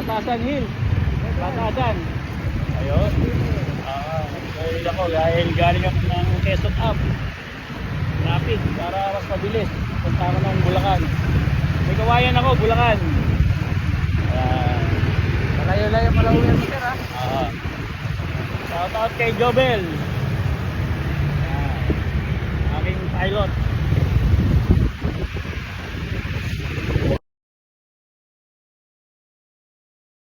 Batasan Hill. Batasan. Ayun. Dahil ako, dahil galing ako ng Quezon Up. Rapid, para mas mabilis. Punta ako ng Bulacan. May kawayan ako, Bulacan. Malayo-layo pala uwi ang sir ha. Shout out kay Jobel. Aking pilot.